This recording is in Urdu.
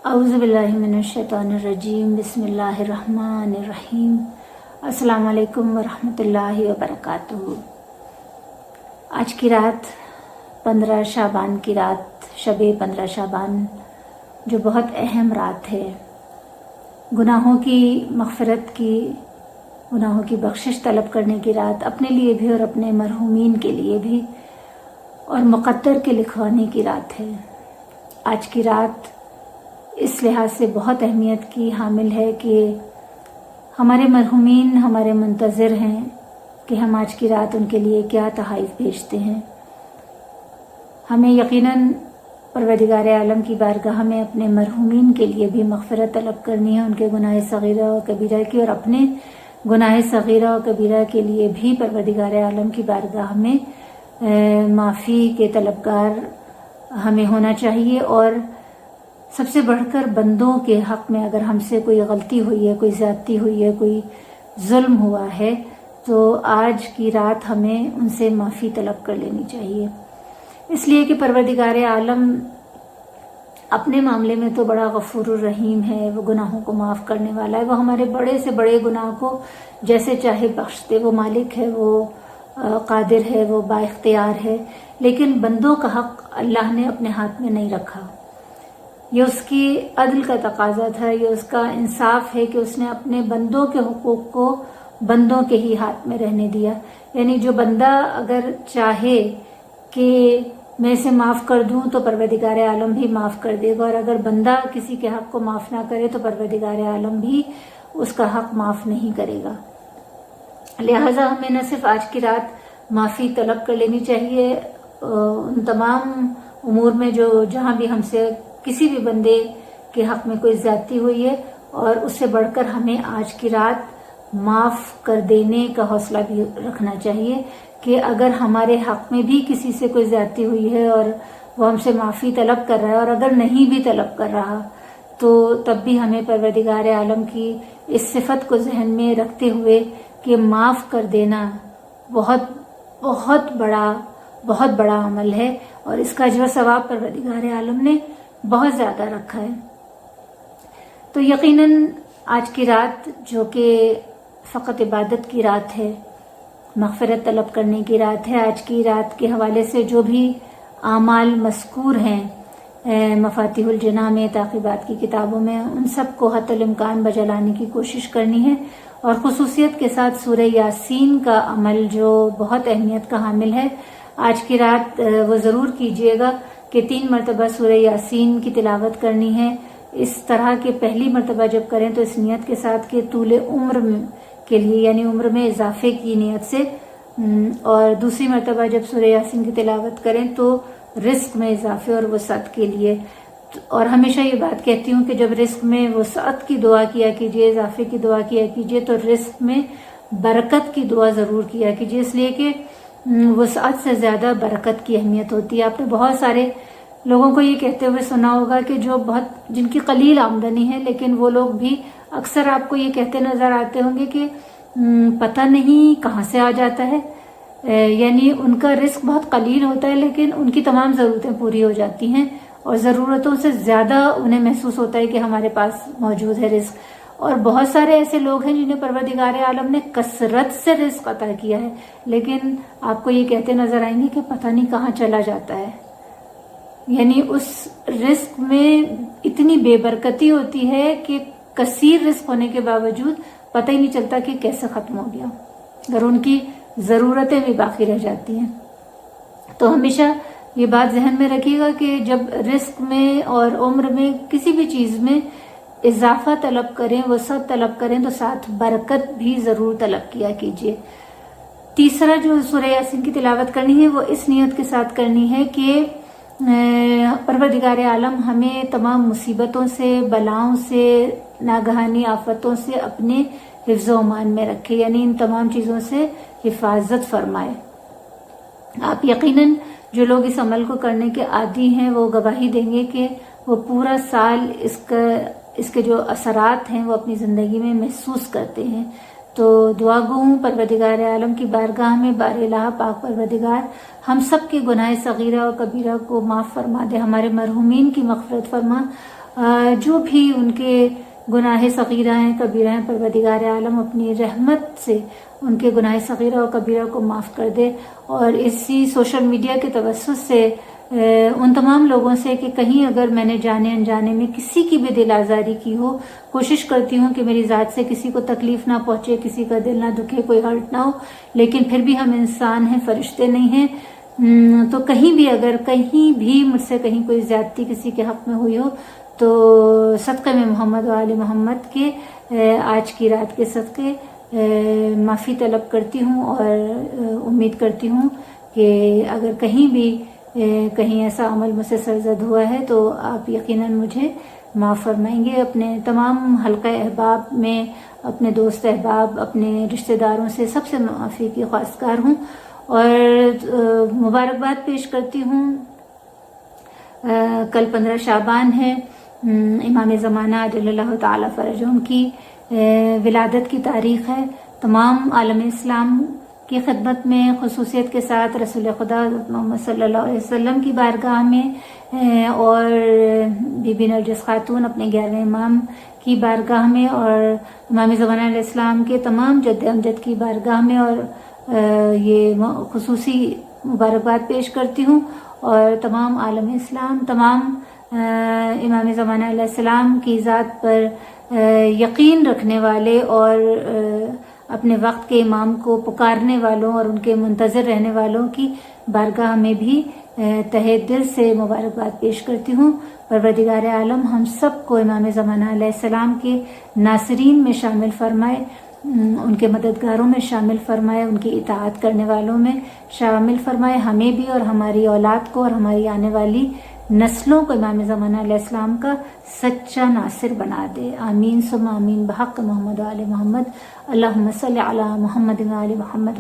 اعوذ باللہ من الشیطان الرجیم بسم اللہ الرحمن الرحیم السلام علیکم ورحمۃ اللہ وبرکاتہ۔ آج کی رات 15 شعبان کی رات، شب 15 شعبان، جو بہت اہم رات ہے، گناہوں کی مغفرت کی، گناہوں کی بخشش طلب کرنے کی رات، اپنے لیے بھی اور اپنے مرحومین کے لیے بھی، اور مقدر کے لکھوانے کی رات ہے۔ آج کی رات اس لحاظ سے بہت اہمیت کی حامل ہے کہ ہمارے مرحومین ہمارے منتظر ہیں کہ ہم آج کی رات ان کے لیے کیا تحائف بھیجتے ہیں۔ ہمیں یقیناً پروردگار عالم کی بارگاہ میں اپنے مرحومین کے لیے بھی مغفرت طلب کرنی ہے، ان کے گناہ صغیرہ و کبیرہ کی، اور اپنے گناہ صغیرہ و کبیرہ کے لیے بھی پروردگار عالم کی بارگاہ میں معافی کے طلبگار ہمیں ہونا چاہیے۔ اور سب سے بڑھ کر بندوں کے حق میں اگر ہم سے کوئی غلطی ہوئی ہے، کوئی زیادتی ہوئی ہے، کوئی ظلم ہوا ہے، تو آج کی رات ہمیں ان سے معافی طلب کر لینی چاہیے، اس لیے کہ پروردگار عالم اپنے معاملے میں تو بڑا غفور الرحیم ہے، وہ گناہوں کو معاف کرنے والا ہے، وہ ہمارے بڑے سے بڑے گناہ کو جیسے چاہے بخش دے، وہ مالک ہے، وہ قادر ہے، وہ با اختیار ہے۔ لیکن بندوں کا حق اللہ نے اپنے ہاتھ میں نہیں رکھا۔ یہ اس کی عدل کا تقاضا تھا، یہ اس کا انصاف ہے کہ اس نے اپنے بندوں کے حقوق کو بندوں کے ہی ہاتھ میں رہنے دیا۔ یعنی جو بندہ اگر چاہے کہ میں اسے معاف کر دوں تو پروردگار عالم بھی معاف کر دے گا، اور اگر بندہ کسی کے حق کو معاف نہ کرے تو پروردگار عالم بھی اس کا حق معاف نہیں کرے گا۔ لہٰذا ہمیں نہ صرف آج کی رات معافی طلب کر لینی چاہیے ان تمام امور میں جو جہاں بھی ہم سے کسی بھی بندے کے حق میں کوئی زیادتی ہوئی ہے، اور اس سے بڑھ کر ہمیں آج کی رات معاف کر دینے کا حوصلہ بھی رکھنا چاہیے کہ اگر ہمارے حق میں بھی کسی سے کوئی زیادتی ہوئی ہے اور وہ ہم سے معافی طلب کر رہا ہے، اور اگر نہیں بھی طلب کر رہا تو تب بھی ہمیں پروردگار عالم کی اس صفت کو ذہن میں رکھتے ہوئے کہ معاف کر دینا بہت بہت بڑا عمل ہے، اور اس کا اجر و ثواب پروردگار عالم نے بہت زیادہ رکھا ہے۔ تو یقیناً آج کی رات جو کہ فقط عبادت کی رات ہے، مغفرت طلب کرنے کی رات ہے، آج کی رات کے حوالے سے جو بھی اعمال مذکور ہیں مفاتیح الجناح میں، تعقیبات کی کتابوں میں، ان سب کو حتی الامکان بجا لانے کی کوشش کرنی ہے، اور خصوصیت کے ساتھ سورہ یاسین کا عمل جو بہت اہمیت کا حامل ہے، آج کی رات وہ ضرور کیجیے گا کہ 3 مرتبہ سورہ یاسین کی تلاوت کرنی ہے۔ اس طرح کے پہلی مرتبہ جب کریں تو اس نیت کے ساتھ کہ طول عمر کے لیے، یعنی عمر میں اضافے کی نیت سے، اور دوسری مرتبہ جب سورہ یاسین کی تلاوت کریں تو رزق میں اضافے اور وسعت کے لیے۔ اور ہمیشہ یہ بات کہتی ہوں کہ جب رزق میں وسعت کی دعا کیا کیجیے، اضافے کی دعا کیا کیجیے، تو رزق میں برکت کی دعا ضرور کیا کیجیے، اس لیے کہ وسعت سے زیادہ برکت کی اہمیت ہوتی ہے۔ آپ نے بہت سارے لوگوں کو یہ کہتے ہوئے سنا ہوگا کہ جن کی قلیل آمدنی ہے، لیکن وہ لوگ بھی اکثر آپ کو یہ کہتے نظر آتے ہوں گے کہ پتہ نہیں کہاں سے آ جاتا ہے، یعنی ان کا رزق بہت قلیل ہوتا ہے لیکن ان کی تمام ضرورتیں پوری ہو جاتی ہیں، اور ضرورتوں سے زیادہ انہیں محسوس ہوتا ہے کہ ہمارے پاس موجود ہے رزق۔ اور بہت سارے ایسے لوگ ہیں جنہیں پروردگار عالم نے کثرت سے رزق عطا کیا ہے، لیکن آپ کو یہ کہتے نظر آئیں گے کہ پتہ نہیں کہاں چلا جاتا ہے، یعنی اس رزق میں اتنی بے برکتی ہوتی ہے کہ کثیر رزق ہونے کے باوجود پتہ ہی نہیں چلتا کہ کیسے ختم ہو گیا، اگر ان کی ضرورتیں بھی باقی رہ جاتی ہیں۔ تو ہمیشہ یہ بات ذہن میں رکھیے گا کہ جب رزق میں اور عمر میں کسی بھی چیز میں اضافہ طلب کریں، وسعت طلب کریں، تو ساتھ برکت بھی ضرور طلب کیا کیجیے۔ تیسرا جو سورہ یاسین کی تلاوت کرنی ہے وہ اس نیت کے ساتھ کرنی ہے کہ پروردگار عالم ہمیں تمام مصیبتوں سے، بلاؤں سے، ناگہانی آفتوں سے اپنے حفظ و امان میں رکھے، یعنی ان تمام چیزوں سے حفاظت فرمائے۔ آپ یقیناً جو لوگ اس عمل کو کرنے کے عادی ہیں وہ گواہی دیں گے کہ وہ پورا سال اس کے جو اثرات ہیں وہ اپنی زندگی میں محسوس کرتے ہیں۔ تو دعا گو ہوں پروردگار عالم کی بارگاہ میں، بار الہ پاک پروردگار ہم سب کے گناہ صغیرہ اور کبیرہ کو معاف فرما دے، ہمارے مرحومین کی مغفرت فرما، جو بھی ان کے گناہ صغیرہ ہیں کبیرہ ہیں، پروردگار عالم اپنی رحمت سے ان کے گناہ صغیرہ اور کبیرہ کو معاف کر دے، اور اسی سوشل میڈیا کے توسط سے ان تمام لوگوں سے کہ کہیں اگر میں نے جانے انجانے میں کسی کی بھی دل آزاری کی ہو، کوشش کرتی ہوں کہ میری ذات سے کسی کو تکلیف نہ پہنچے، کسی کا دل نہ دکھے، کوئی ہرٹ نہ ہو، لیکن پھر بھی ہم انسان ہیں، فرشتے نہیں ہیں، تو کہیں بھی اگر کہیں بھی مجھ سے کہیں کوئی زیادتی کسی کے حق میں ہوئی ہو تو صدقے میں محمد و آل محمد کے آج کی رات کے صدقے معافی طلب کرتی ہوں، اور امید کرتی ہوں کہ اگر کہیں بھی کہیں ایسا عمل مجھ سے سرزد ہوا ہے تو آپ یقیناً مجھے معاف فرمائیں گے۔ اپنے تمام حلقہ احباب میں اپنے دوست احباب، اپنے رشتہ داروں سے سب سے معافی کی خواستگار ہوں، اور مبارکباد پیش کرتی ہوں۔ کل 15 شعبان ہے، امام زمانہ عجل اللہ تعالی فرجہ کی ولادت کی تاریخ ہے۔ تمام عالم اسلام کی خدمت میں خصوصیت کے ساتھ رسول خدا محمد صلی اللہ علیہ وسلم کی بارگاہ میں اور بی بی نرجس خاتون اپنے 11ویں امام کی بارگاہ میں اور امام زمانہ علیہ السلام کے تمام جد امجد کی بارگاہ میں اور یہ خصوصی مبارکباد پیش کرتی ہوں، اور تمام عالم اسلام، تمام امام زمانہ علیہ السلام کی ذات پر یقین رکھنے والے اور اپنے وقت کے امام کو پکارنے والوں اور ان کے منتظر رہنے والوں کی بارگاہ میں بھی تہہ دل سے مبارکباد پیش کرتی ہوں۔ پروردگار عالم ہم سب کو امام زمانہ علیہ السلام کے ناصرین میں شامل فرمائے، ان کے مددگاروں میں شامل فرمائے، ان کی اطاعت کرنے والوں میں شامل فرمائے، ہمیں بھی اور ہماری اولاد کو اور ہماری آنے والی نسلوں کو امام زمانہ علیہ السلام کا سچا ناصر بنا دے۔ آمین ثم آمین بحق محمد و آل محمد۔ اللہم صلی علی محمد و آل محمد۔